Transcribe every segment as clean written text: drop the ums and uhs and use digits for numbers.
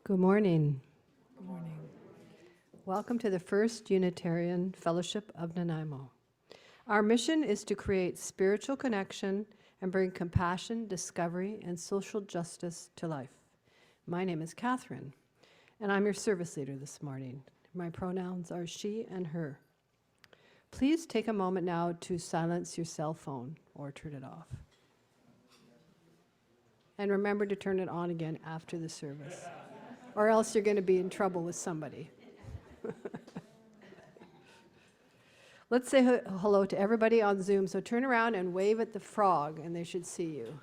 Good morning. Good morning. Welcome to the First Unitarian Fellowship of Nanaimo. Our mission is to create spiritual connection and bring compassion, discovery, and social justice to life. My name is Catherine, and I'm your service leader this morning. My pronouns are she and her. Please take a moment now to silence your cell phone or turn it off. And remember to turn it on again after the service, or else you're going to be in trouble with somebody. Let's say hello to everybody on Zoom. So turn around and wave at the frog, and they should see you.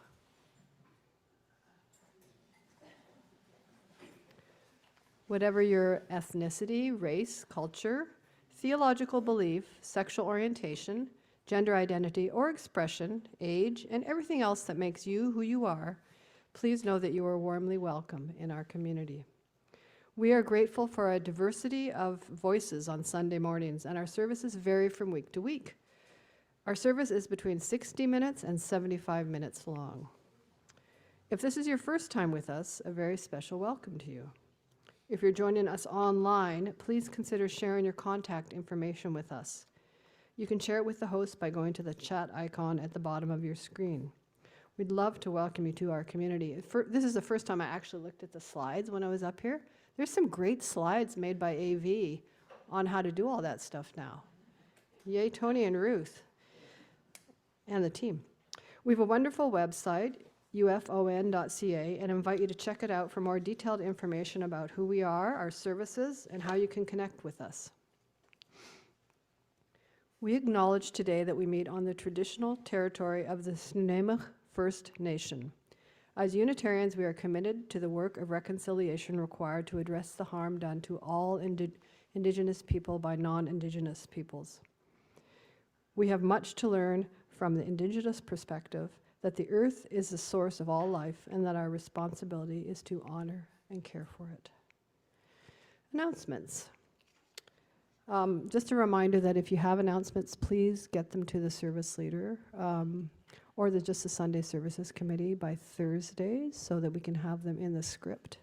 Whatever your ethnicity, race, culture, theological belief, sexual orientation, gender identity or expression, age, and everything else that makes you who you are, please know that you are warmly welcome in our community. We are grateful for a diversity of voices on Sunday mornings, and our services vary from week to week. Our service is between 60 minutes and 75 minutes long. If this is your first time with us, a very special welcome to you. If you're joining us online, please consider sharing your contact information with us. You can share it with the host by going to the chat icon at the bottom of your screen. We'd love to welcome you to our community. This is the first time I actually looked at the slides when I was up here. There's some great slides made by AV on how to do all that stuff now. Yay, Tony and Ruth and the team. We have a wonderful website, ufon.ca, and invite you to check it out for more detailed information about who we are, our services, and how you can connect with us. We acknowledge today that we meet on the traditional territory of the Snuneymuxw First Nation. As Unitarians, we are committed to the work of reconciliation required to address the harm done to all Indigenous people by non-Indigenous peoples. We have much to learn from the Indigenous perspective that the earth is the source of all life and that our responsibility is to honor and care for it. Announcements. Just a reminder that if you have announcements, please get them to the service leader or just the Sunday Services Committee by Thursdays so that we can have them in the script,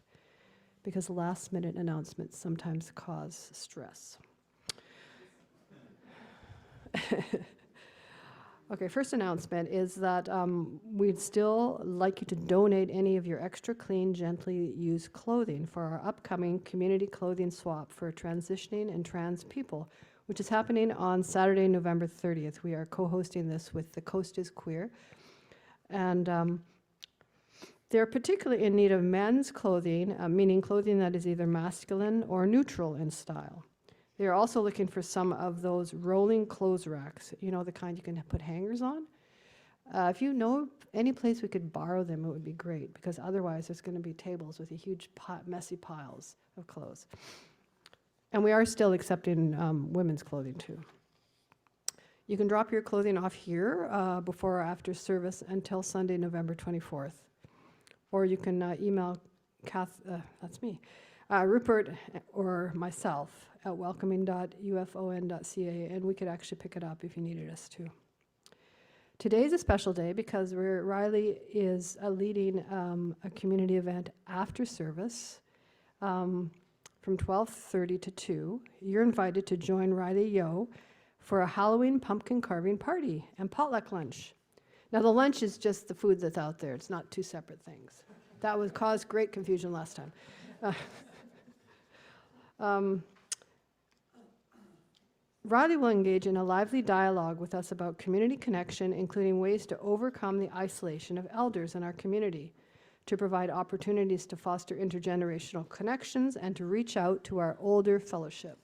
because last-minute announcements sometimes cause stress. Okay, first announcement is that we'd still like you to donate any of your extra clean, gently used clothing for our upcoming community clothing swap for transitioning and trans people, which is happening on Saturday, November 30th. We are co-hosting this with The Coast is Queer. And they're particularly in need of men's clothing, meaning clothing that is either masculine or neutral in style. They are also looking for some of those rolling clothes racks, you know, the kind you can put hangers on. If you know any place we could borrow them, it would be great, because otherwise there's going to be tables with a huge messy piles of clothes. And we are still accepting women's clothing too. You can drop your clothing off here before or after service until Sunday, November 24th. Or you can email that's me, Rupert or myself at welcoming.ufon.ca, and we could actually pick it up if you needed us to. Today is a special day because Reilly is leading a community event after service from 12:30 to 2. You're invited to join Reilly Yeo for a Halloween pumpkin carving party and potluck lunch. Now the lunch is just the food that's out there. It's not two separate things. That would cause great confusion last time. Reilly will engage in a lively dialogue with us about community connection, including ways to overcome the isolation of elders in our community, to provide opportunities to foster intergenerational connections, and to reach out to our older fellowship.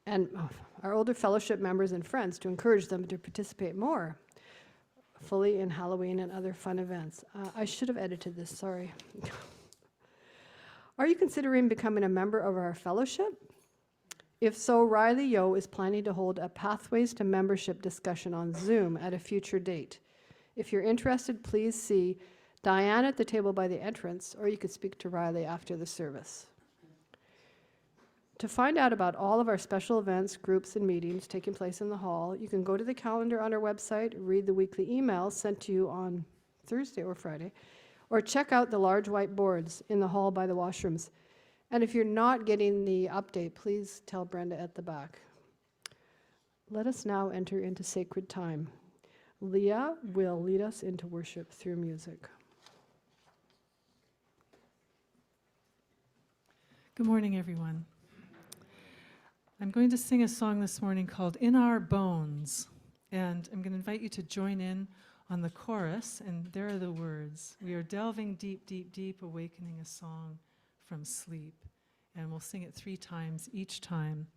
And our older fellowship members and friends to encourage them to participate more fully in Halloween and other fun events. I should have edited this, sorry. Are you considering becoming a member of our fellowship? If so, Reilly Yeo is planning to hold a Pathways to Membership discussion on Zoom at a future date. If you're interested, please see Diane at the table by the entrance, or you could speak to Reilly after the service. To find out about all of our special events, groups, and meetings taking place in the hall, you can go to the calendar on our website, read the weekly emails sent to you on Thursday or Friday, or check out the large white boards in the hall by the washrooms. And if you're not getting the update, please tell Brenda at the back. Let us now enter into sacred time. Leah will lead us into worship through music. Good morning, everyone. I'm going to sing a song this morning called In Our Bones, and I'm going to invite you to join in on the chorus, and there are the words. We are delving deep, deep, deep, awakening a song from sleep, and we'll sing it 3 times each time.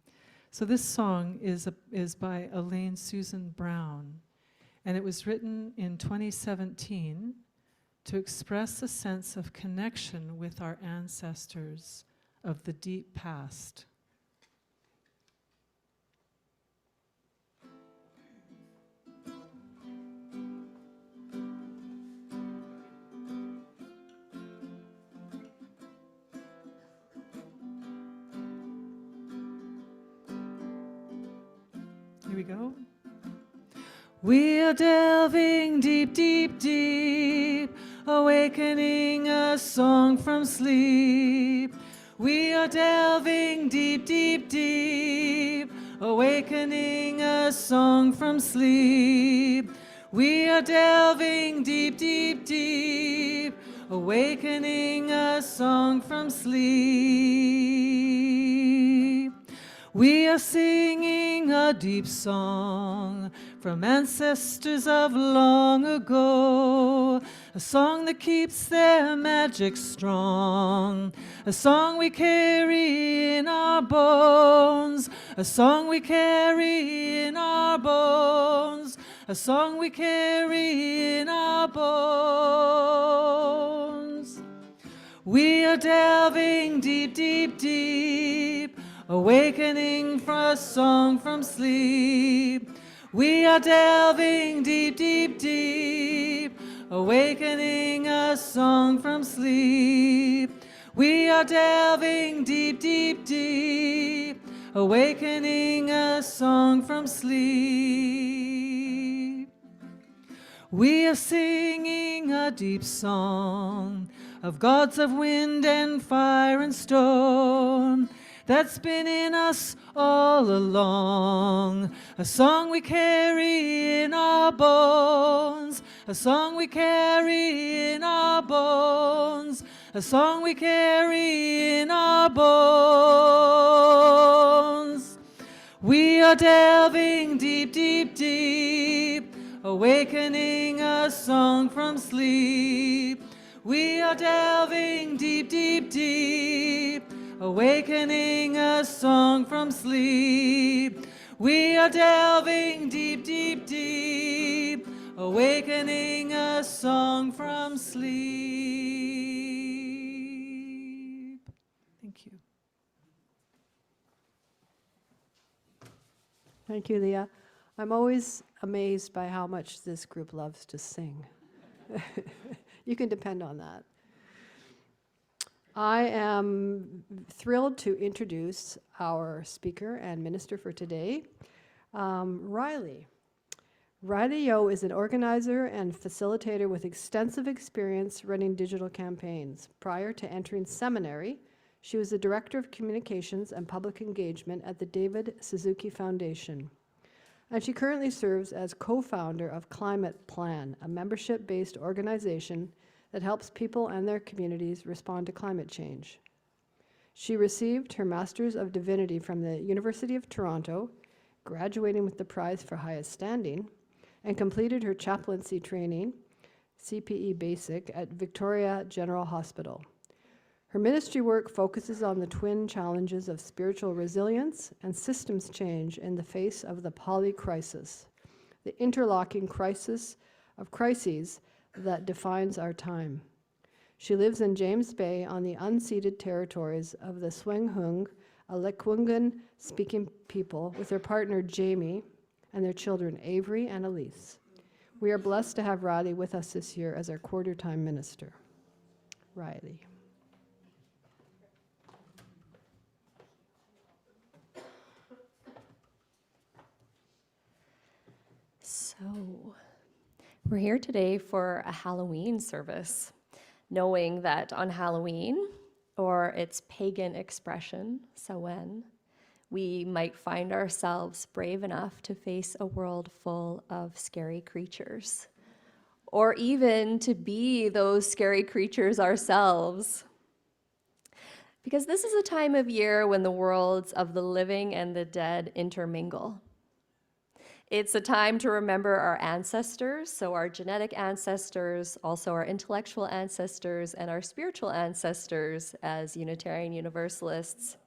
So this song is by Elaine Susan Brown, and it was written in 2017 to express a sense of connection with our ancestors of the deep past. Here we go. We are delving deep, deep, deep, awakening a song from sleep. We are delving deep, deep, deep, awakening a song from sleep. We are delving deep, deep, deep, awakening a song from sleep. We are singing a deep song from ancestors of long ago, a song that keeps their magic strong, a song we carry in our bones, a song we carry in our bones, a song we carry in our bones. We are delving deep, deep, deep, awakening for a song from sleep. We are delving deep, deep, deep, awakening a song from sleep. We are delving deep, deep, deep, awakening a song from sleep. We are singing a deep song of gods of wind and fire and storm that's been in us all along, a song we carry in our bones, a song we carry in our bones, a song we carry in our bones. We are delving deep, deep, deep, awakening a song from sleep. We are delving deep, deep, deep, awakening a song from sleep. We are delving deep, deep, deep, awakening a song from sleep. Thank you. Thank you, Leah. I'm always amazed by how much this group loves to sing. You can depend on that. I am thrilled to introduce our speaker and minister for today, Reilly. Reilly Yeo is an organizer and facilitator with extensive experience running digital campaigns. Prior to entering seminary, she was the Director of Communications and Public Engagement at the David Suzuki Foundation. And she currently serves as co-founder of Climate Plan, a membership-based organization that helps people and their communities respond to climate change. She received her Master's of Divinity from the University of Toronto, graduating with the prize for highest standing, and completed her chaplaincy training, CPE Basic, at Victoria General Hospital. Her ministry work focuses on the twin challenges of spiritual resilience and systems change in the face of the polycrisis, the interlocking crisis of crises that defines our time. She lives in James Bay on the unceded territories of the Swinghung, a Lekwungen-speaking people, with her partner Jamie and their children Avery and Elise. We are blessed to have Reilly with us this year as our quarter-time minister. Reilly. So, we're here today for a Halloween service. knowing that on Halloween, or its pagan expression, Samhain, we might find ourselves brave enough to face a world full of scary creatures, or even to be those scary creatures ourselves. Because this is a time of year when the worlds of the living and the dead intermingle. It's a time to remember our ancestors, so our genetic ancestors, also our intellectual ancestors, and our spiritual ancestors as Unitarian Universalists,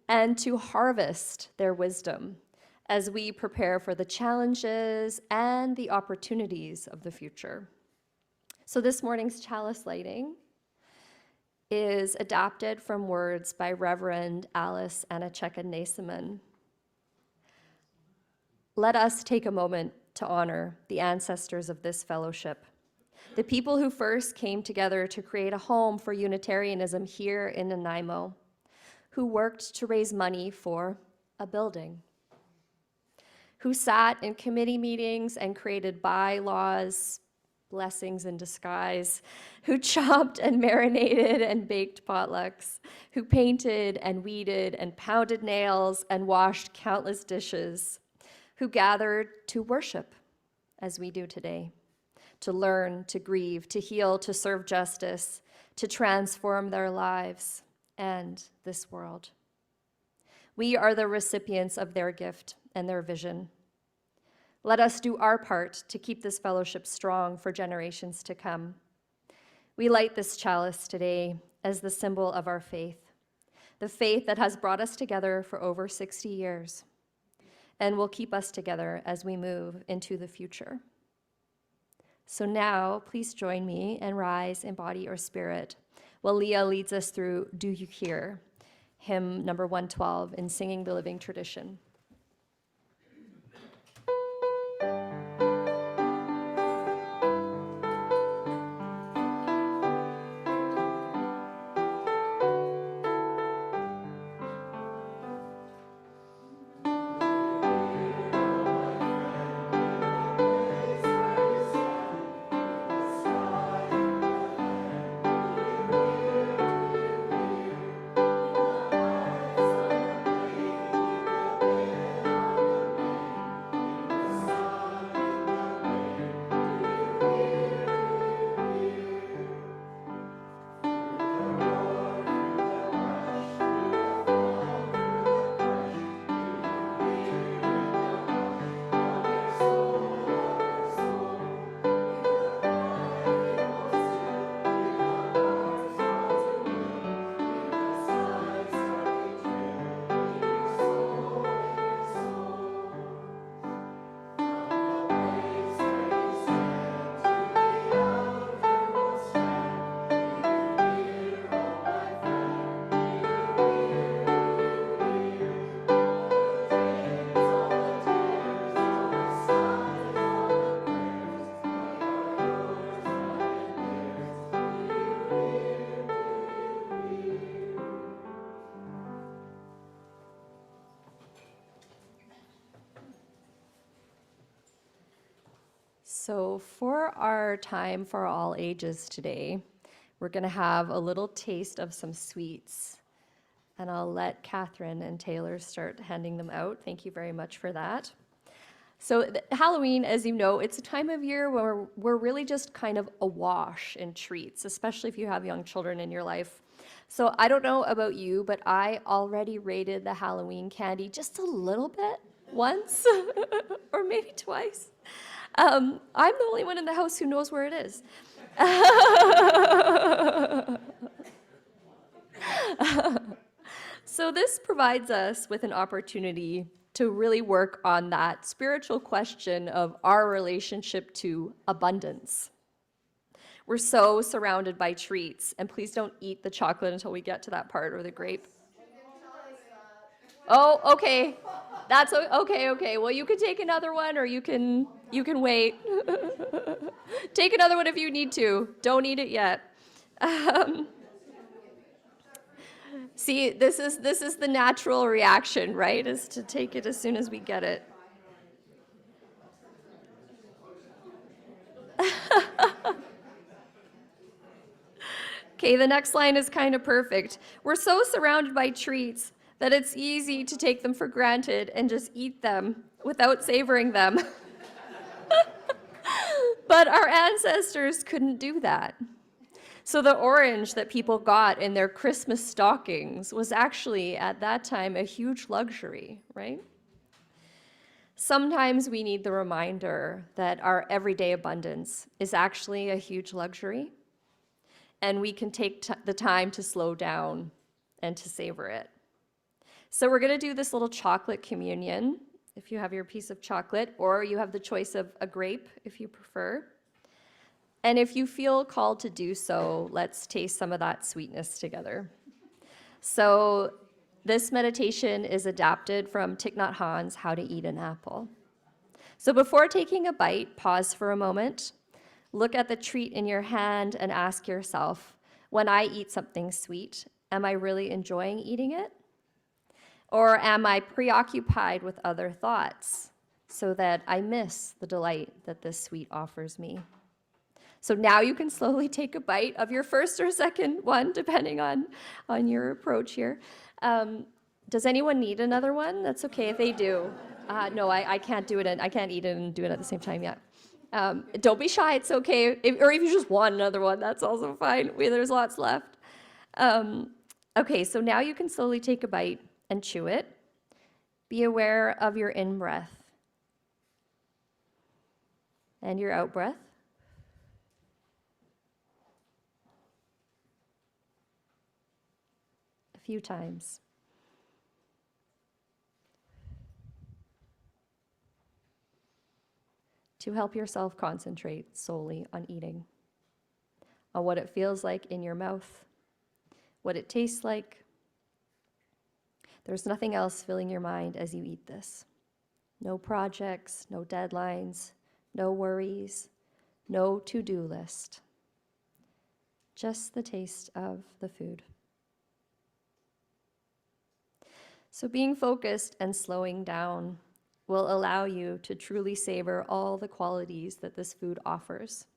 and to harvest their wisdom as we prepare for the challenges and the opportunities of the future. So this morning's chalice lighting is adapted from words by Reverend Alice Anacheka-Naseman. Let us take a moment to honor the ancestors of this fellowship, the people who first came together to create a home for Unitarianism here in Nanaimo, who worked to raise money for a building, who sat in committee meetings and created bylaws, blessings in disguise, who chopped and marinated and baked potlucks, who painted and weeded and pounded nails and washed countless dishes, who gathered to worship as we do today, to learn, to grieve, to heal, to serve justice, to transform their lives and this world. We are the recipients of their gift and their vision. Let us do our part to keep this fellowship strong for generations to come. We light this chalice today as the symbol of our faith, the faith that has brought us together for over 60 years and will keep us together as we move into the future. So now, please join me and rise in body or spirit while Leah leads us through Do You Hear, hymn number 112 in Singing the Living Tradition. So for our time for all ages today, we're going to have a little taste of some sweets. And I'll let Catherine and Taylor start handing them out. Thank you very much for that. So Halloween, as you know, it's a time of year where we're really just kind of awash in treats, especially if you have young children in your life. So I don't know about you, but I already rated the Halloween candy just a little bit once or maybe twice. I'm the only one in the house who knows where it is. So this provides us with an opportunity to really work on that spiritual question of our relationship to abundance. We're so surrounded by treats, and please don't eat the chocolate until we get to that part, or the grape. Oh, okay. That's okay. Well, you can take another one, or you can wait. Take another one if you need to. Don't eat it yet. See, this is the natural reaction, right? Is to take it as soon as we get it. Okay, the next line is kind of perfect. We're so surrounded by treats that it's easy to take them for granted and just eat them without savoring them. But our ancestors couldn't do that. So the orange that people got in their Christmas stockings was actually, at that time, a huge luxury, right? Sometimes we need the reminder that our everyday abundance is actually a huge luxury, and we can take the time to slow down and to savor it. So we're going to do this little chocolate communion, if you have your piece of chocolate, or you have the choice of a grape, if you prefer. And if you feel called to do so, let's taste some of that sweetness together. So this meditation is adapted from Thich Nhat Hanh's How to Eat an Apple. So before taking a bite, pause for a moment, look at the treat in your hand and ask yourself, when I eat something sweet, am I really enjoying eating it? Or am I preoccupied with other thoughts so that I miss the delight that this sweet offers me? So now you can slowly take a bite of your first or second one, depending on your approach here. Does anyone need another one? That's okay if they do. No, I can't do it. I can't eat it and do it at the same time yet. Don't be shy. It's okay. Or if you just want another one, that's also fine. There's lots left. Okay, so now you can slowly take a bite and chew it. Be aware of your in-breath and your out-breath. Few times. To help yourself concentrate solely on eating, on what it feels like in your mouth, what it tastes like. There's nothing else filling your mind as you eat this. No projects, no deadlines, no worries, no to-do list. Just the taste of the food. So being focused and slowing down will allow you to truly savor all the qualities that this food offers.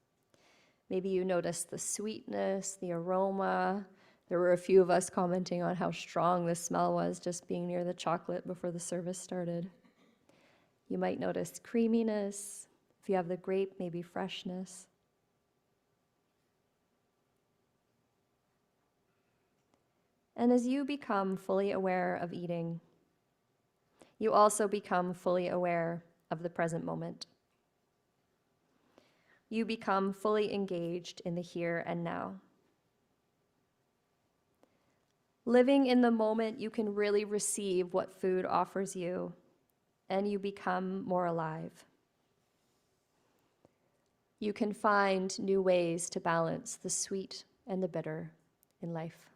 Maybe you notice the sweetness, the aroma. There were a few of us commenting on how strong the smell was just being near the chocolate before the service started. You might notice creaminess. If you have the grape, maybe freshness. And as you become fully aware of eating, you also become fully aware of the present moment. You become fully engaged in the here and now. Living in the moment, you can really receive what food offers you, and you become more alive. You can find new ways to balance the sweet and the bitter in life.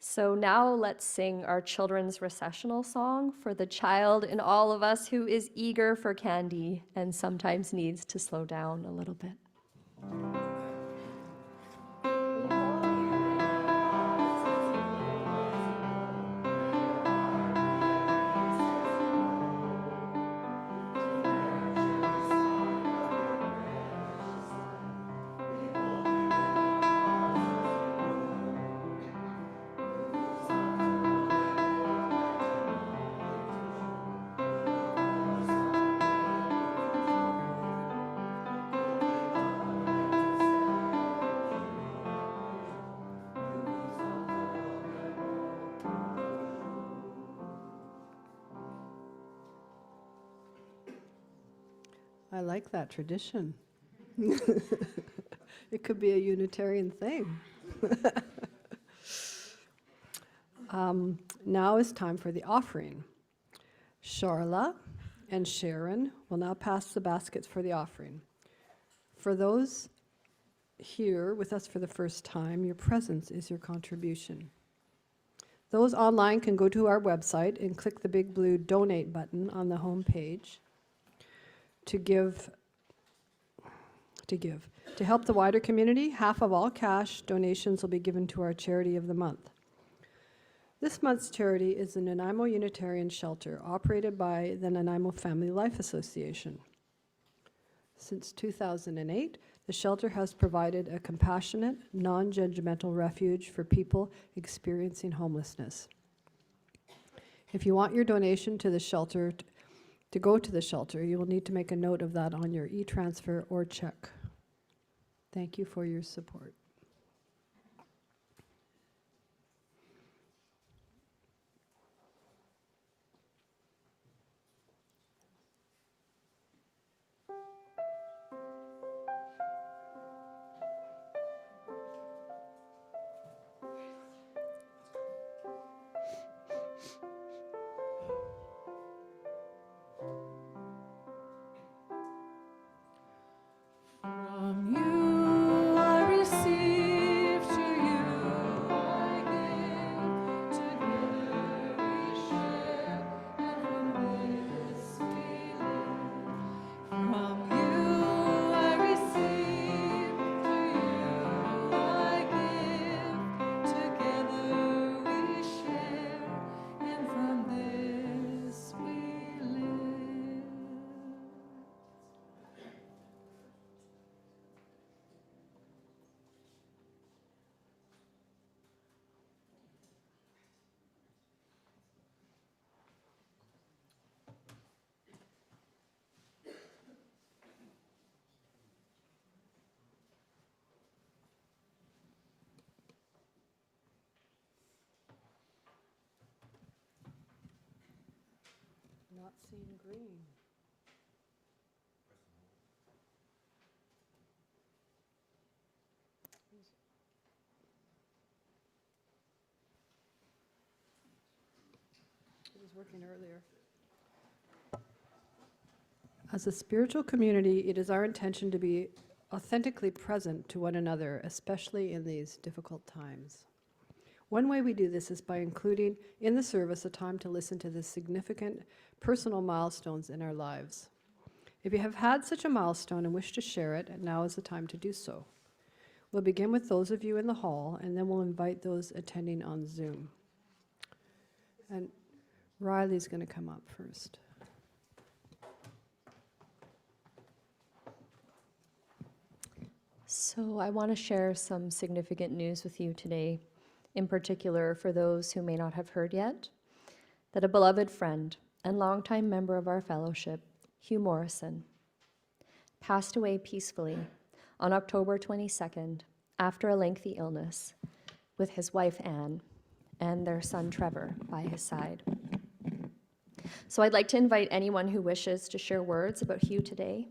So now let's sing our children's recessional song for the child in all of us who is eager for candy and sometimes needs to slow down a little bit. I like that tradition. It could be a Unitarian thing. Now is time for the offering. Charla and Sharon will now pass the baskets for the offering. For those here with us for the first time, your presence is your contribution. Those online can go to our website and click the big blue donate button on the home page to give. To help the wider community, half of all cash donations will be given to our charity of the month. This month's charity is the Nanaimo Unitarian Shelter, operated by the Nanaimo Family Life Association. Since 2008, the shelter has provided a compassionate, non-judgmental refuge for people experiencing homelessness. If you want your donation to the shelter to go to the shelter, you will need to make a note of that on your e-transfer or check. Thank you for your support. From you I receive, to you I give, together we share, and from this we live. From you I receive, to you I give, together we share, and from this we live. Not seeing green. It was working earlier. As a spiritual community, it is our intention to be authentically present to one another, especially in these difficult times. One way we do this is by including in the service a time to listen to the significant personal milestones in our lives. If you have had such a milestone and wish to share it, now is the time to do so. We'll begin with those of you in the hall, and then we'll invite those attending on Zoom. And Reilly's going to come up first. So I want to share some significant news with you today, in particular for those who may not have heard yet, that a beloved friend and longtime member of our fellowship, Hugh Morrison, passed away peacefully on October 22nd after a lengthy illness with his wife Anne and their son Trevor by his side. So I'd like to invite anyone who wishes to share words about Hugh today,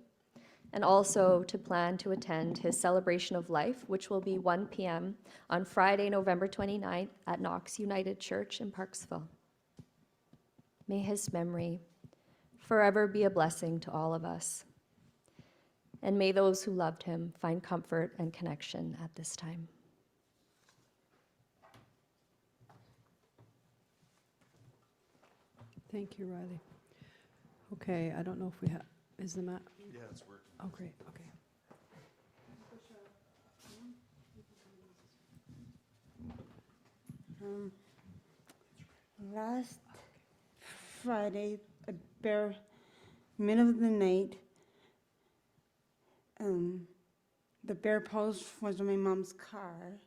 and also to plan to attend his celebration of life, which will be 1 p.m. on Friday, November 29th at Knox United Church in Parksville. May his memory forever be a blessing to all of us, and may those who loved him find comfort and connection at this time. Thank you, Reilly. Okay, I don't know if we have, is the map? Yeah, it's working. Oh, great, okay. Last Friday, middle of the night, the bear post was in my mom's car,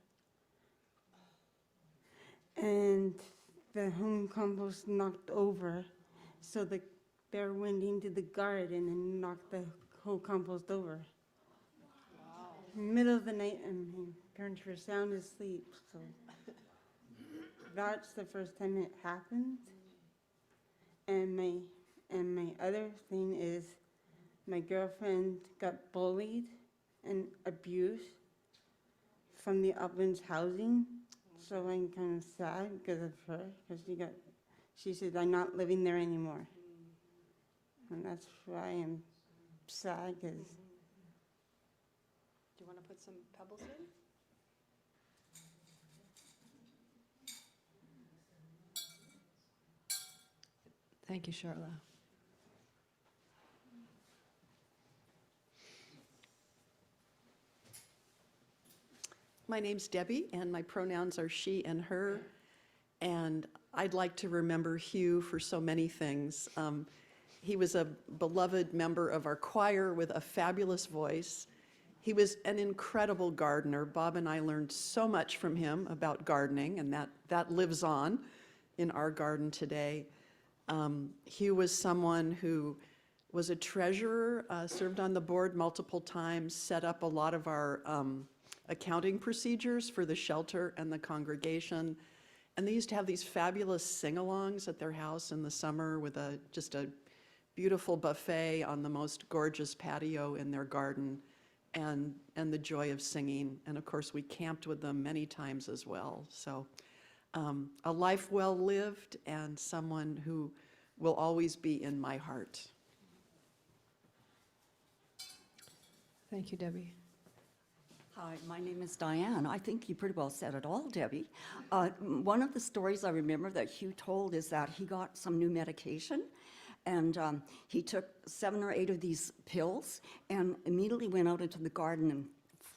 and the home compost knocked over, so the bear went into the garden and knocked the whole compost over. Wow. Middle of the night, and my parents were sound asleep, so that's the first time it happened. And my other thing is my girlfriend got bullied and abused from the Uplands housing. So I'm kind of sad because of her, because she said, I'm not living there anymore. And that's why I'm sad, because. Do you want to put some pebbles in? Thank you, Charla. My name's Debbie, and my pronouns are she and her, and I'd like to remember Hugh for so many things. He was a beloved member of our choir with a fabulous voice. He was an incredible gardener. Bob and I learned so much from him about gardening, and that lives on in our garden today. Hugh was someone who was a treasurer, served on the board multiple times, set up a lot of our accounting procedures for the shelter and the congregation. And they used to have these fabulous sing-alongs at their house in the summer with just a beautiful buffet on the most gorgeous patio in their garden, and the joy of singing. And of course, we camped with them many times as well. So a life well lived, and someone who will always be in my heart. Thank you, Debbie. Hi, my name is Diane. I think you pretty well said it all, Debbie. One of the stories I remember that Hugh told is that he got some new medication, and he took 7 or 8 of these pills and immediately went out into the garden and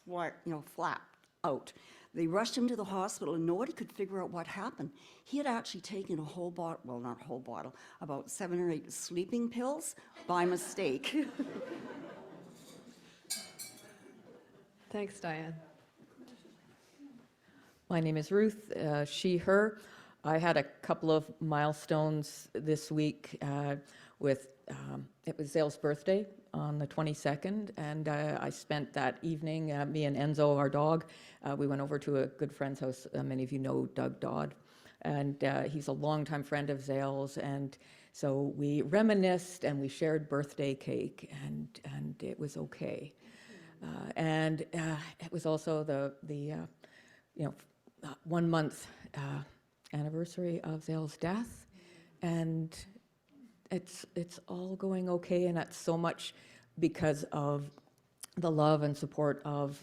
flapped out. They rushed him to the hospital, and nobody could figure out what happened. He had actually taken a whole bottle, well, not a whole bottle, about 7 or 8 sleeping pills by mistake. Thanks, Diane. My name is Ruth, she, her. I had a couple of milestones this week with, it was Zale's birthday on the 22nd, and I spent that evening, me and Enzo, our dog, we went over to a good friend's house. Many of you know Doug Dodd, and he's a longtime friend of Zale's, and so we reminisced and we shared birthday cake, and it was okay. And it was also the 1 month anniversary of Zale's death, and it's all going okay, and that's so much because of the love and support of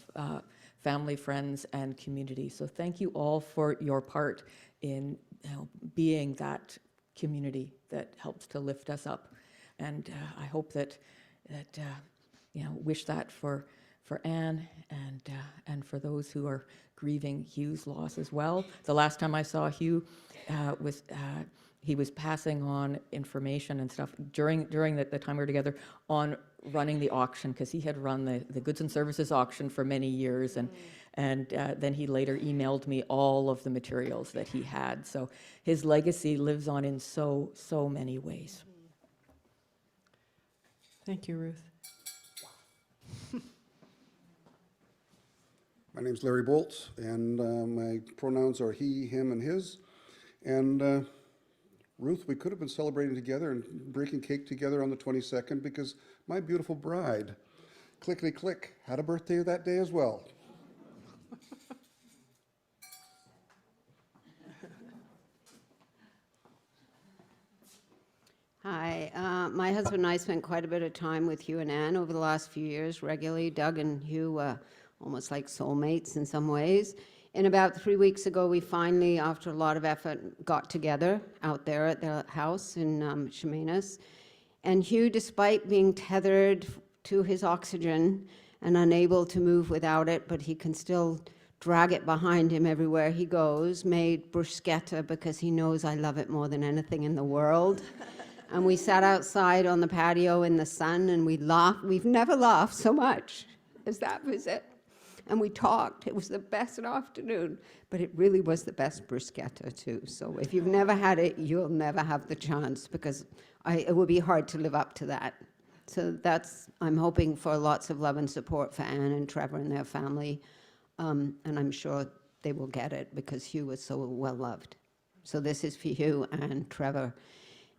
family, friends, and community. So thank you all for your part in being that community that helps to lift us up, and I hope that wish that for Anne and for those who are grieving Hugh's loss as well. The last time I saw Hugh he was passing on information and stuff during the time we were together on running the auction, because he had run the goods and services auction for many years, and then he later emailed me all of the materials that he had. So his legacy lives on in so many ways. Thank you, Ruth. My name's Larry Bolts, and my pronouns are he, him, and his. And Ruth, we could have been celebrating together and breaking cake together on the 22nd, because my beautiful bride, clickety click, had a birthday that day as well. Hi, my husband and I spent quite a bit of time with Hugh and Anne over the last few years regularly. Doug and Hugh almost like soulmates in some ways. And about 3 weeks ago, we finally, after a lot of effort, got together out there at their house in Chemainus. And Hugh, despite being tethered to his oxygen and unable to move without it, but he can still drag it behind him everywhere he goes, made bruschetta because he knows I love it more than anything in the world. And we sat outside on the patio in the sun, and we laughed. We've never laughed so much as that visit. And we talked. It was the best afternoon, but it really was the best bruschetta too. So if you've never had it, you'll never have the chance, because it would be hard to live up to that. So I'm hoping for lots of love and support for Anne and Trevor and their family. And I'm sure they will get it, because Hugh was so well loved. So this is for Hugh and Trevor,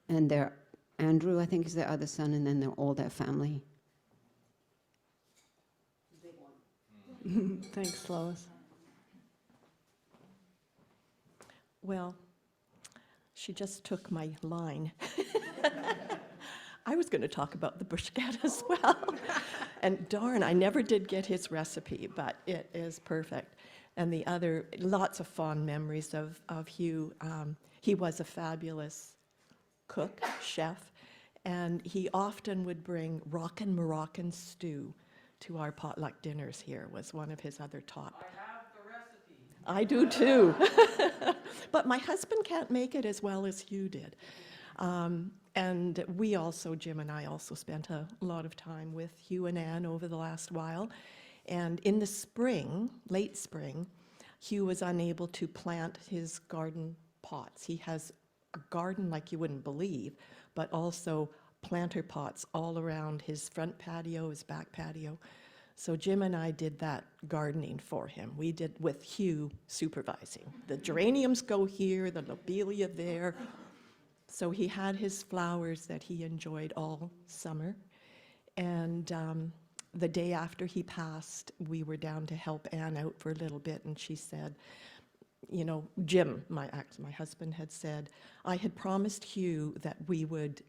and Andrew, I think, is their other son, and then all their family. Thanks, Lois. Well, she just took my line. I was going to talk about the bruschetta as well. And darn, I never did get his recipe, but it is perfect. And the other, lots of fond memories of Hugh. He was a fabulous cook, chef, and he often would bring Rockin' Moroccan stew to our potluck dinners here, was one of his other top. I have the recipe. I do too. But my husband can't make it as well as Hugh did. And we also, Jim and I also spent a lot of time with Hugh and Anne over the last while. And in the spring, late spring, Hugh was unable to plant his garden pots. He has a garden like you wouldn't believe, but also planter pots all around his front patio, his back patio. So Jim and I did that gardening for him. We did with Hugh supervising. The geraniums go here, the lobelia there. So he had his flowers that he enjoyed all summer. And the day after he passed, we were down to help Anne out for a little bit, and she said, you know, Jim, my husband, had said, I had promised Hugh that we would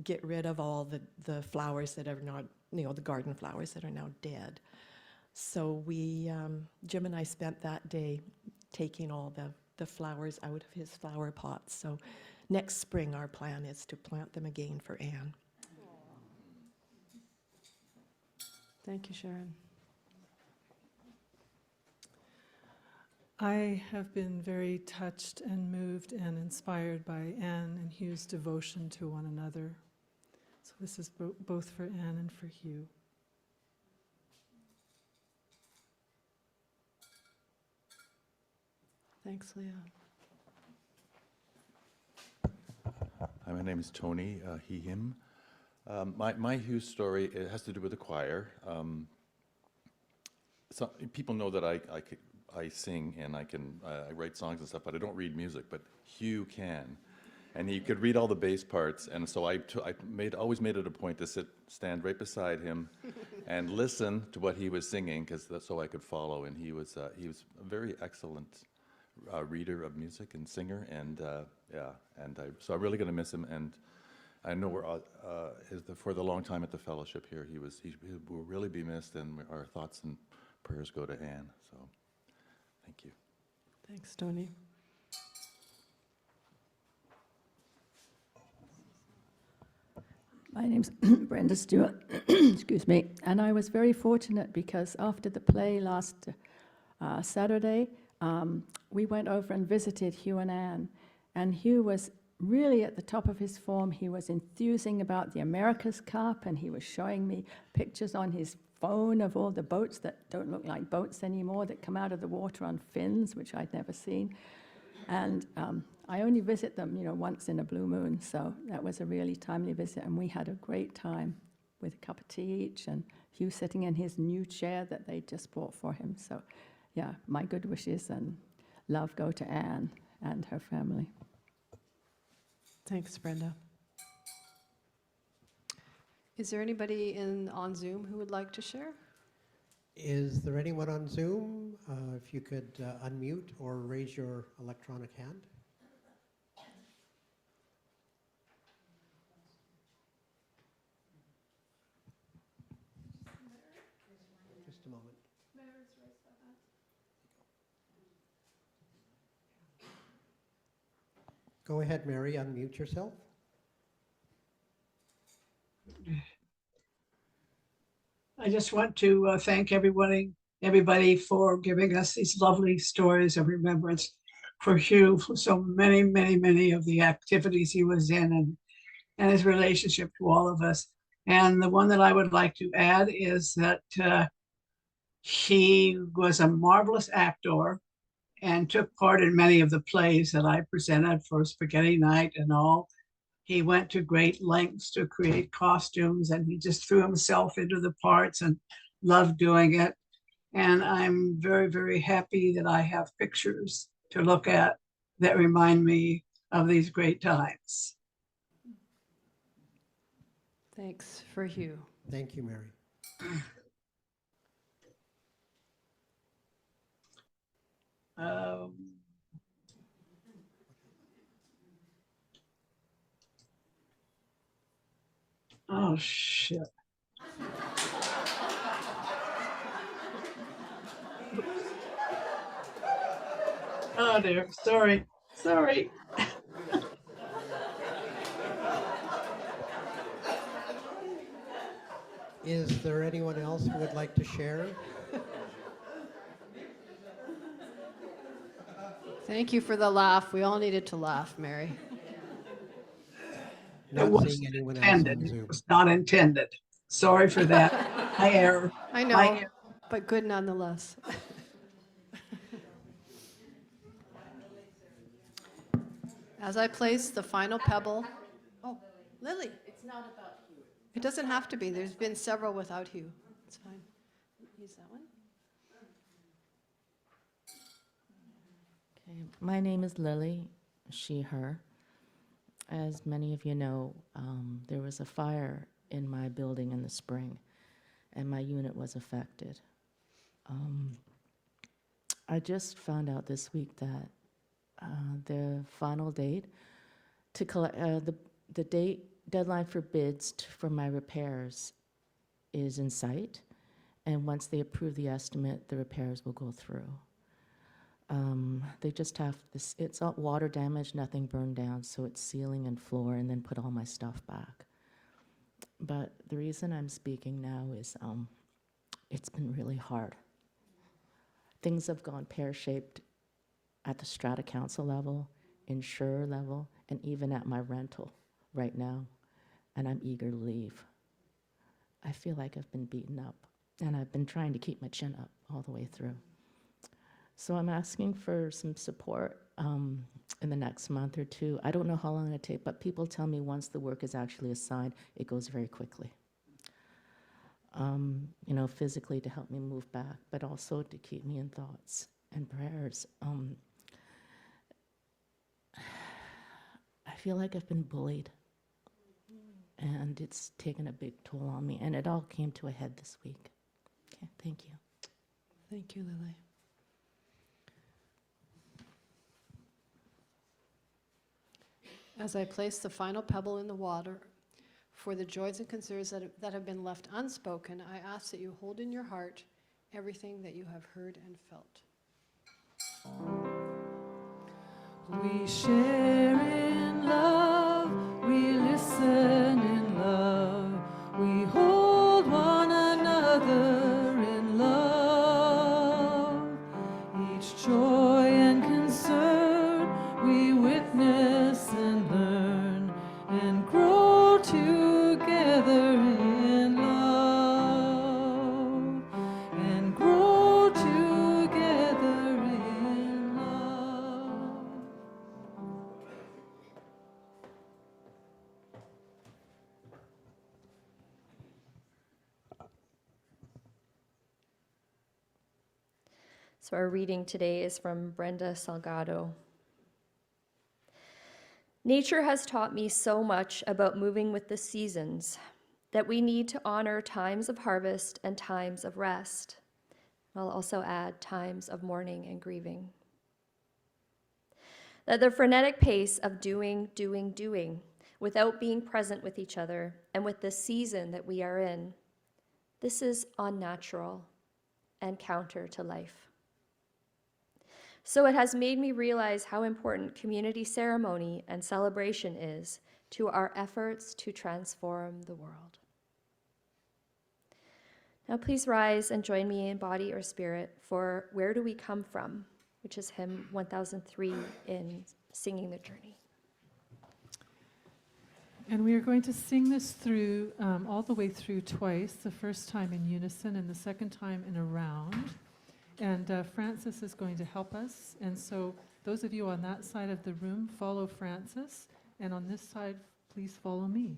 get rid of all the flowers that are not, you know, the garden flowers that are now dead. So we, Jim and I spent that day taking all the flowers out of his flower pots. So next spring, our plan is to plant them again for Anne. Thank you, Sharon. I have been very touched and moved and inspired by Anne and Hugh's devotion to one another. So this is both for Anne and for Hugh. Thanks, Leah. Hi, my name is Tony, he, him. My Hugh story, it has to do with the choir. People know that I sing and I write songs and stuff, but I don't read music, but Hugh can. And he could read all the bass parts, and so I always made it a point to stand right beside him and listen to what he was singing, so I could follow. And he was a very excellent reader of music and singer, and so I'm really going to miss him. And I know we're for the long time at the fellowship here, he will really be missed, and our thoughts and prayers go to Anne. So, thank you. Thanks, Tony. My name's Brenda Stewart, excuse me, and I was very fortunate because after the play last Saturday, we went over and visited Hugh and Anne, and Hugh was really at the top of his form. He was enthusing about the America's Cup, and he was showing me pictures on his phone of all the boats that don't look like boats anymore that come out of the water on fins, which I'd never seen. And I only visit them, once in a blue moon, so that was a really timely visit, and we had a great time with a cup of tea each, and Hugh sitting in his new chair that they just bought for him. So, yeah, my good wishes and love go to Anne and her family. Thanks, Brenda. Is there anybody on Zoom who would like to share? Is there anyone on Zoom? If you could unmute or raise your electronic hand. Just a moment. Go ahead, Mary, unmute yourself. I just want to thank everybody for giving us these lovely stories of remembrance for Hugh, for so many, many, many of the activities he was in and his relationship to all of us. And the one that I would like to add is that he was a marvelous actor and took part in many of the plays that I presented for Spaghetti Night and all. He went to great lengths to create costumes, and he just threw himself into the parts and loved doing it. And I'm very, very happy that I have pictures to look at that remind me of these great times. Thanks for Hugh. Thank you, Mary. Oh, shit. Oh, dear. Sorry. Is there anyone else who would like to share? Thank you for the laugh. We all needed to laugh, Mary. not wasn't seeing anyone else intended. on It Zoom. was not intended. Sorry for that. My error. I My know, error. but good nonetheless. As I place the final pebble, oh, Lily. It's not about Hugh. It doesn't have to be. There's been several without Hugh. It's fine. Use that one. Okay, my name is Lily, she, her. As many of you know, there was a fire in my building in the spring, and my unit was affected. I just found out this week that the final date to collect, the deadline for bids for my repairs is in sight, and once they approve the estimate, the repairs will go through. They just have this, it's all water damage, nothing burned down, so it's ceiling and floor, and then put all my stuff back. But the reason I'm speaking now is it's been really hard. Things have gone pear-shaped at the strata council level, insurer level, and even at my rental right now, and I'm eager to leave. I feel like I've been beaten up, and I've been trying to keep my chin up all the way through. So I'm asking for some support in the next month or two. I don't know how long it'll take, but people tell me once the work is actually assigned, it goes very quickly. You know, physically to help me move back, but also to keep me in thoughts and prayers. I feel like I've been bullied, and it's taken a big toll on me, and it all came to a head this week. Okay, thank you. Thank you, Lily. As I place the final pebble in the water, for the joys and concerns that have been left unspoken, I ask that you hold in your heart everything that you have heard and felt. We share in love, we listen in love, we hold one another in love. Each joy and concern we witness and learn and grow together in love and grow together in love. So our reading today is from Brenda Salgado. Nature has taught me so much about moving with the seasons, that we need to honor times of harvest and times of rest. I'll also add times of mourning and grieving. That the frenetic pace of doing, without being present with each other and with the season that we are in, this is unnatural and counter to life. So it has made me realize how important community ceremony and celebration is to our efforts to transform the world. Now please rise and join me in body or spirit for Where Do We Come From, which is hymn 1003 in Singing the Journey. And we are going to sing this through, all the way through twice, the first time in unison and the second time in a round. And Francis is going to help us. And so those of you on that side of the room, follow Francis. And on this side, please follow me.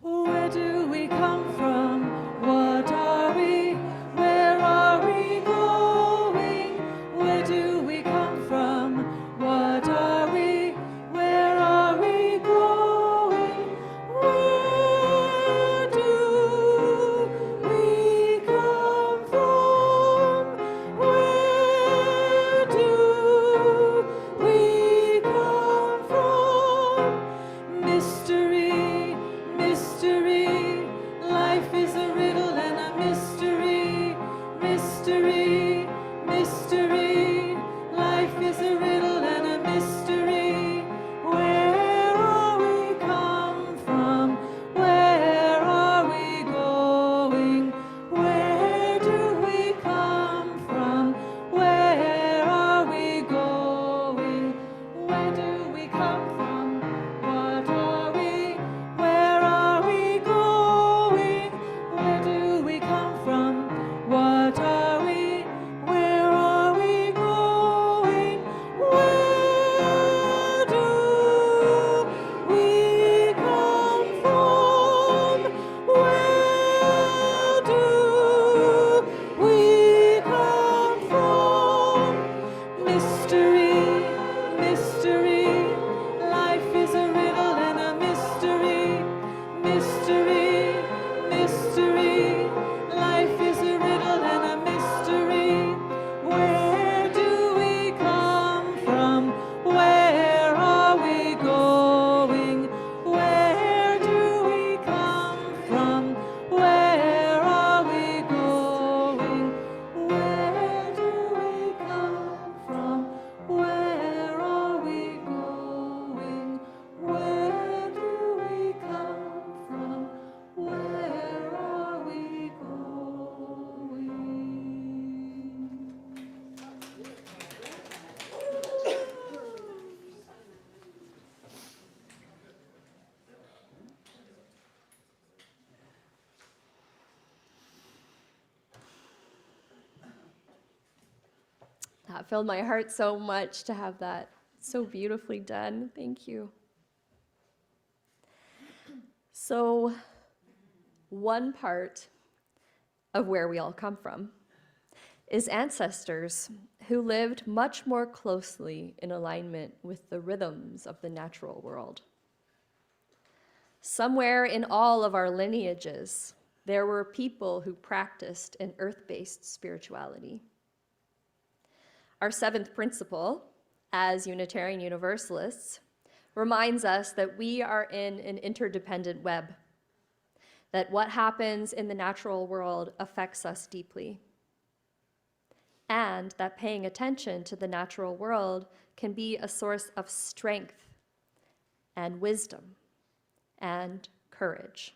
Where do we come from? What are we? Where are we going? Where do we come from? What are we? Where are we going? Where do we come from? Where do we come from? Mystery, mystery, life That filled my heart so much to have that so beautifully done. Thank you. So, one part of where we all come from is ancestors who lived much more closely in alignment with the rhythms of the natural world. Somewhere in all of our lineages, there were people who practiced an earth-based spirituality. Our seventh principle, as Unitarian Universalists, reminds us that we are in an interdependent web, that what happens in the natural world affects us deeply, and that paying attention to the natural world can be a source of strength and wisdom and courage.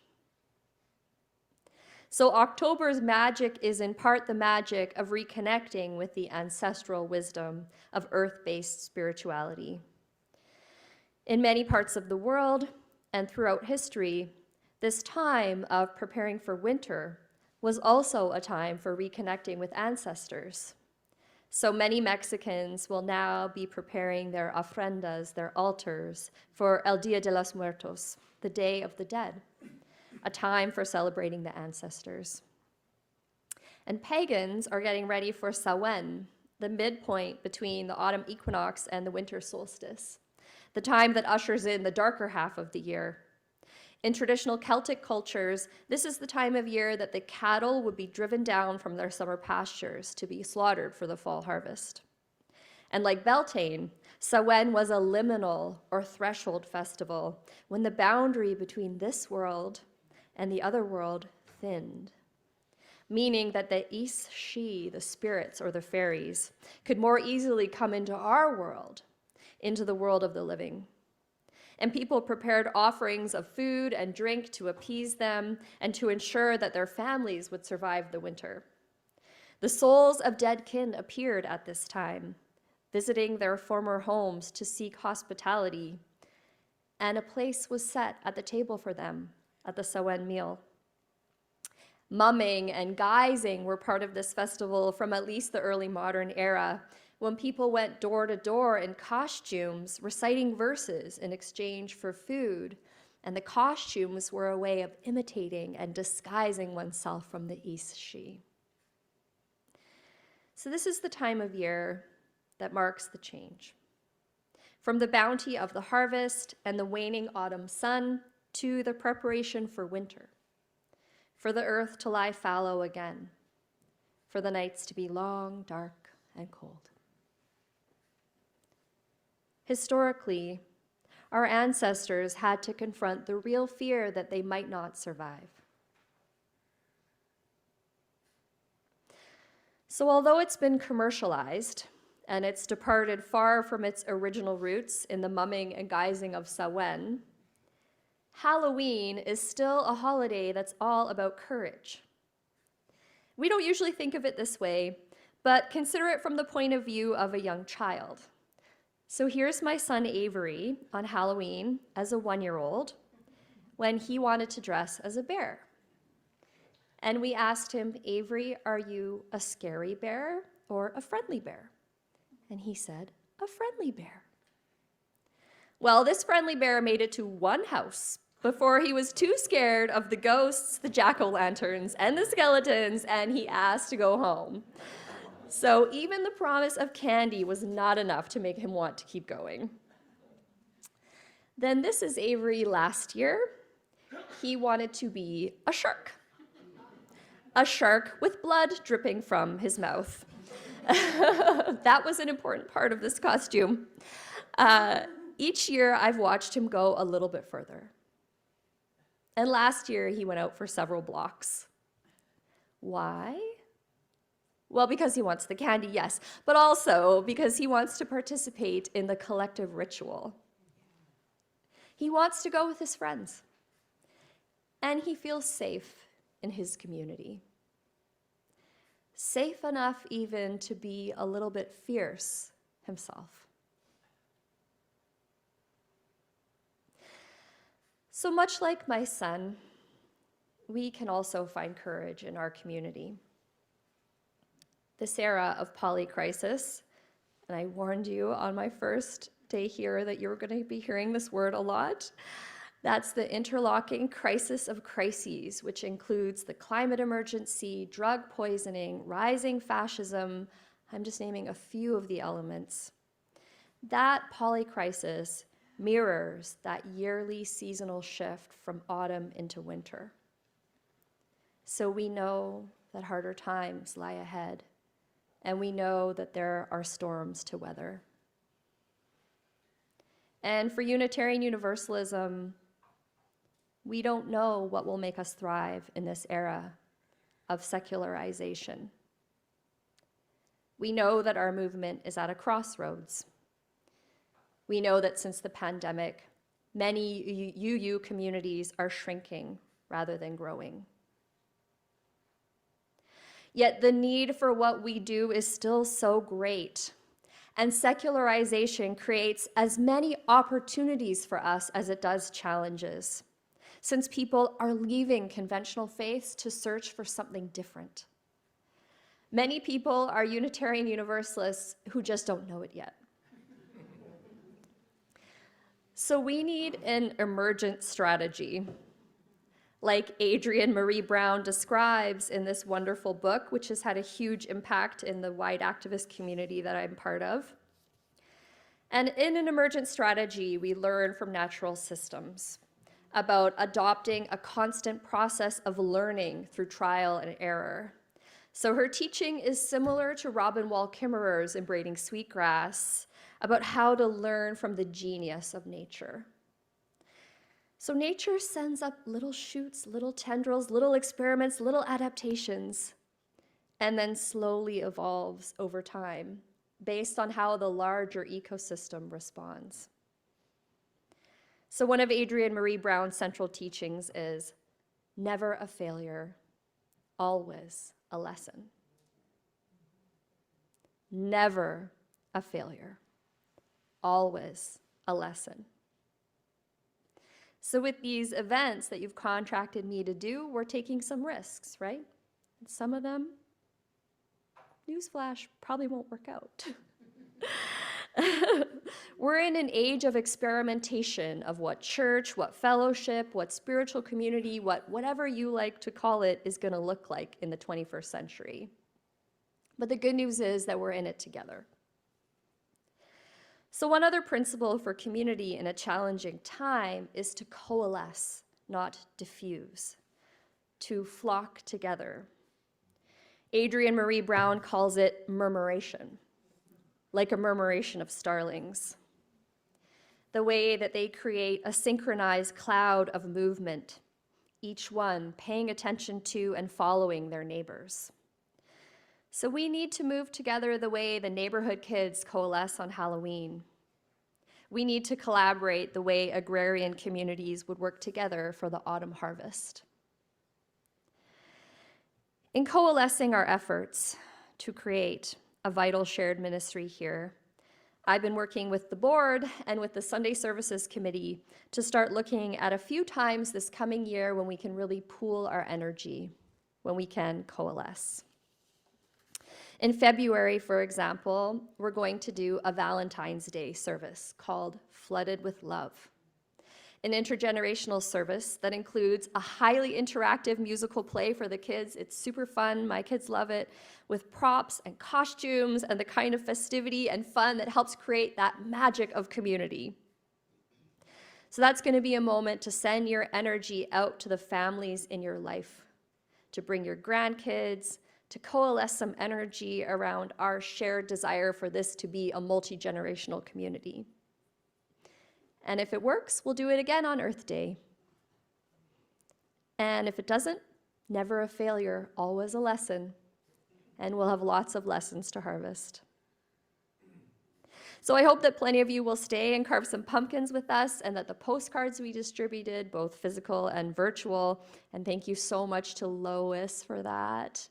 So October's magic is in part the magic of reconnecting with the ancestral wisdom of earth-based spirituality. In many parts of the world and throughout history, this time of preparing for winter was also a time for reconnecting with ancestors. So many Mexicans will now be preparing their ofrendas, their altars, for El Dia de los Muertos, the Day of the Dead, a time for celebrating the ancestors. And pagans are getting ready for Samhain, the midpoint between the autumn equinox and the winter solstice, the time that ushers in the darker half of the year. In traditional Celtic cultures, this is the time of year that the cattle would be driven down from their summer pastures to be slaughtered for the fall harvest. And like Beltane, Samhain was a liminal or threshold festival when the boundary between this world and the other world thinned, meaning that the Is-She, the spirits or the fairies, could more easily come into our world, into the world of the living. And people prepared offerings of food and drink to appease them and to ensure that their families would survive the winter. The souls of dead kin appeared at this time, visiting their former homes to seek hospitality, and a place was set at the table for them at the Samhain meal. Mumming and guising were part of this festival from at least the early modern era, when people went door to door in costumes, reciting verses in exchange for food, and the costumes were a way of imitating and disguising oneself from the Is-She. So this is the time of year that marks the change. From the bounty of the harvest and the waning autumn sun to the preparation for winter, for the earth to lie fallow again, for the nights to be long, dark, and cold. Historically, our ancestors had to confront the real fear that they might not survive. So although it's been commercialized and it's departed far from its original roots in the mumming and guising of Samhain, Halloween is still a holiday that's all about courage. We don't usually think of it this way, but consider it from the point of view of a young child. So here's my son Avery on Halloween as a 1-year-old when he wanted to dress as a bear. And we asked him, Avery, are you a scary bear or a friendly bear? And he said, a friendly bear. Well, this friendly bear made it to one house before he was too scared of the ghosts, the jack-o'-lanterns, and the skeletons, and he asked to go home. So even the promise of candy was not enough to make him want to keep going. Then this is Avery last year. He wanted to be a shark with blood dripping from his mouth. That was an important part of this costume. Each year I've watched him go a little bit further. And last year he went out for several blocks. Why? Well, because he wants the candy, yes, but also because he wants to participate in the collective ritual. He wants to go with his friends, and he feels safe in his community. Safe enough even to be a little bit fierce himself. So much like my son, we can also find courage in our community. This era of polycrisis And I warned you on my first day here that you were going to be hearing this word a lot. That's the interlocking crisis of crises, which includes the climate emergency, drug poisoning, rising fascism. I'm just naming a few of the elements. That polycrisis mirrors that yearly seasonal shift from autumn into winter. So we know that harder times lie ahead, and we know that there are storms to weather. And for Unitarian Universalism, we don't know what will make us thrive in this era of secularization. We know that our movement is at a crossroads. We know that since the pandemic, many UU communities are shrinking rather than growing. Yet the need for what we do is still so great, and secularization creates as many opportunities for us as it does challenges, since people are leaving conventional faiths to search for something different. Many people are Unitarian Universalists who just don't know it yet. So we need an emergent strategy, like Adrienne Marie Brown describes in this wonderful book, which has had a huge impact in the wide activist community that I'm part of. And in an emergent strategy, we learn from natural systems about adopting a constant process of learning through trial and error. So her teaching is similar to Robin Wall Kimmerer's in Braiding Sweetgrass, about how to learn from the genius of nature. So nature sends up little shoots, little tendrils, little experiments, little adaptations, and then slowly evolves over time based on how the larger ecosystem responds. So one of Adrienne Marie Brown's central teachings is never a failure, always a lesson. Never a failure, always a lesson. So with these events that you've contracted me to do, we're taking some risks, right? And some of them, newsflash, probably won't work out. We're in an age of experimentation of what church, what fellowship, what spiritual community, whatever you like to call it is going to look like in the 21st century. But the good news is that we're in it together. So one other principle for community in a challenging time is to coalesce, not diffuse, to flock together. Adrienne Marie Brown calls it murmuration, like a murmuration of starlings. The way that they create a synchronized cloud of movement, each one paying attention to and following their neighbors. So we need to move together the way the neighborhood kids coalesce on Halloween. We need to collaborate the way agrarian communities would work together for the autumn harvest. In coalescing our efforts to create a vital shared ministry here, I've been working with the board and with the Sunday Services Committee to start looking at a few times this coming year when we can really pool our energy, when we can coalesce. In February, for example, we're going to do a Valentine's Day service called Flooded with Love, an intergenerational service that includes a highly interactive musical play for the kids. It's super fun. My kids love it, with props and costumes and the kind of festivity and fun that helps create that magic of community. So that's going to be a moment to send your energy out to the families in your life, to bring your grandkids, to coalesce some energy around our shared desire for this to be a multi-generational community. And if it works, we'll do it again on Earth Day. And if it doesn't, never a failure, always a lesson. And we'll have lots of lessons to harvest. So I hope that plenty of you will stay and carve some pumpkins with us, and that the postcards we distributed, both physical and virtual, and thank you so much to Lois for that.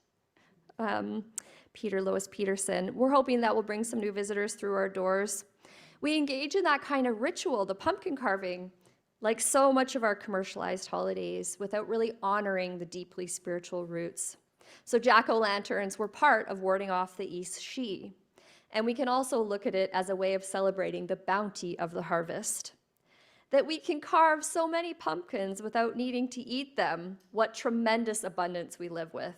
Lois Peterson. We're hoping that will bring some new visitors through our doors. We engage in that kind of ritual, the pumpkin carving, like so much of our commercialized holidays, without really honoring the deeply spiritual roots. So jack-o'-lanterns were part of warding off the East She. And we can also look at it as a way of celebrating the bounty of the harvest. That we can carve so many pumpkins without needing to eat them. What tremendous abundance we live with.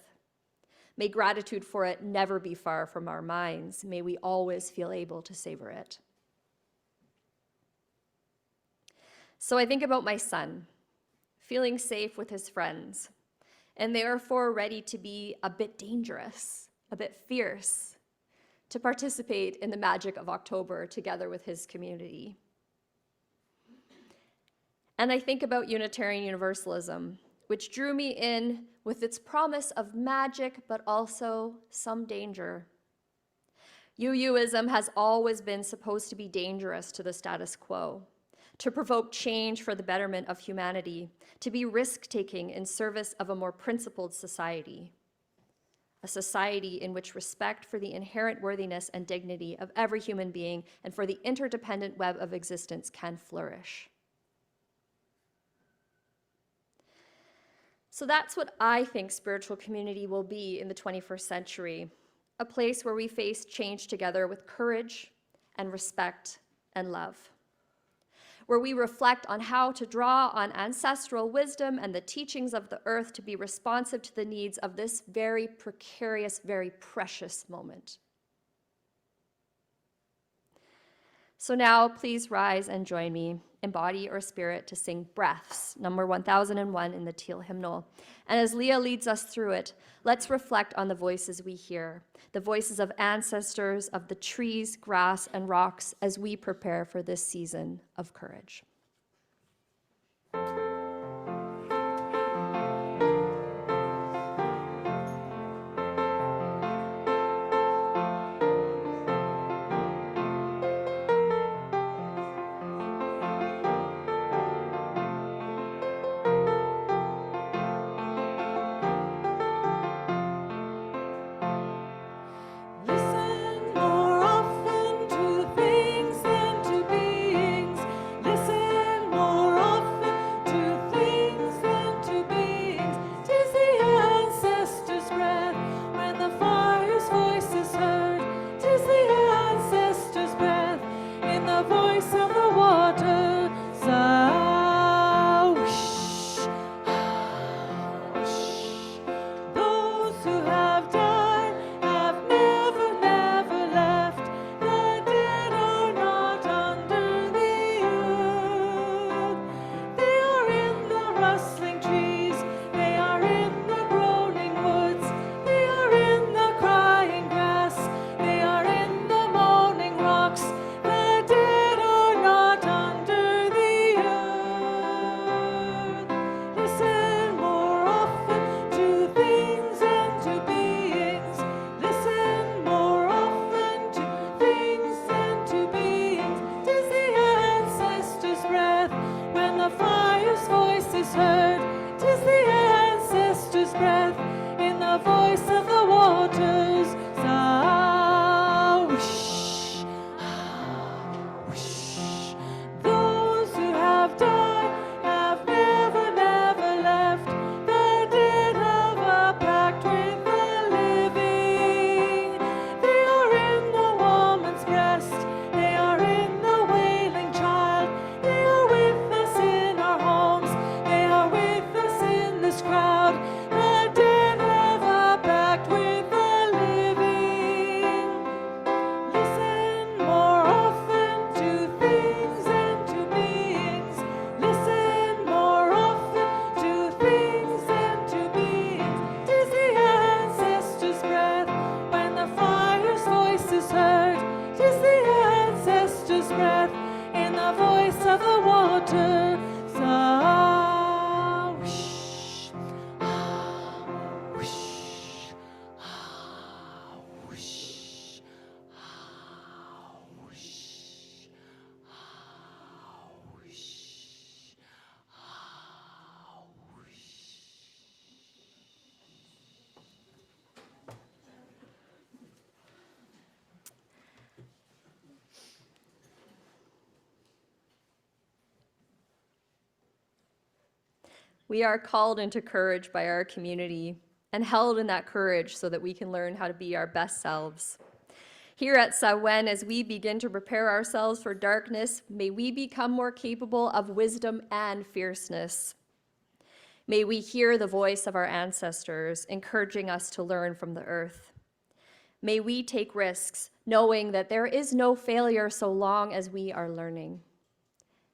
May gratitude for it never be far from our minds. May we always feel able to savor it. So I think about my son, feeling safe with his friends, and therefore ready to be a bit dangerous, a bit fierce, to participate in the magic of October together with his community. And I think about Unitarian Universalism, which drew me in with its promise of magic, but also some danger. UUism has always been supposed to be dangerous to the status quo, to provoke change for the betterment of humanity, to be risk-taking in service of a more principled society, a society in which respect for the inherent worthiness and dignity of every human being and for the interdependent web of existence can flourish. So that's what I think spiritual community will be in the 21st century, a place where we face change together with courage and respect and love, where we reflect on how to draw on ancestral wisdom and the teachings of the earth to be responsive to the needs of this very precarious, very precious moment. So now please rise and join me in body or spirit to sing Breaths, number 1001 in the Teal hymnal. And as Leah leads us through it, let's reflect on the voices we hear, the voices of ancestors, of the trees, grass, and rocks as we prepare for this season of courage. We are called into courage by our community and held in that courage so that we can learn how to be our best selves. Here at Samhain, as we begin to prepare ourselves for darkness, may we become more capable of wisdom and fierceness. May we hear the voice of our ancestors, encouraging us to learn from the earth. May we take risks, knowing that there is no failure so long as we are learning.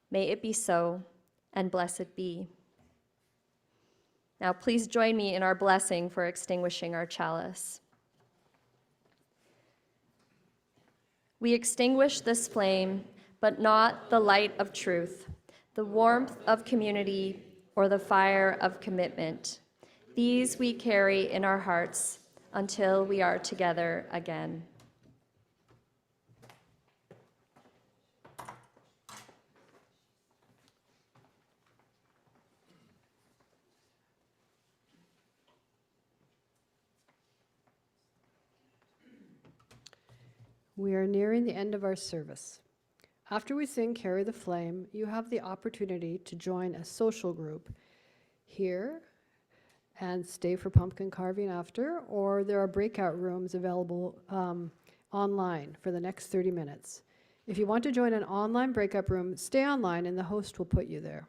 May it be so, and blessed be. Now, please join me in our blessing for extinguishing our chalice. We extinguish this flame, but not the light of truth, the warmth of community, or the fire of commitment. These we carry in our hearts until we are together again. We are nearing the end of our service. After we sing Carry the Flame, you have the opportunity to join a social group here and stay for pumpkin carving after, or there are breakout rooms available online for the next 30 minutes. If you want to join an online breakout room, stay online and the host will put you there.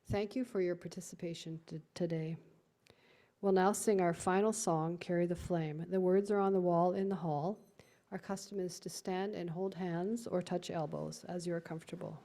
Thank you for your participation today. We'll now sing our final song, Carry the Flame. The words are on the wall in the hall. Our custom is to stand and hold hands or touch elbows as you are comfortable.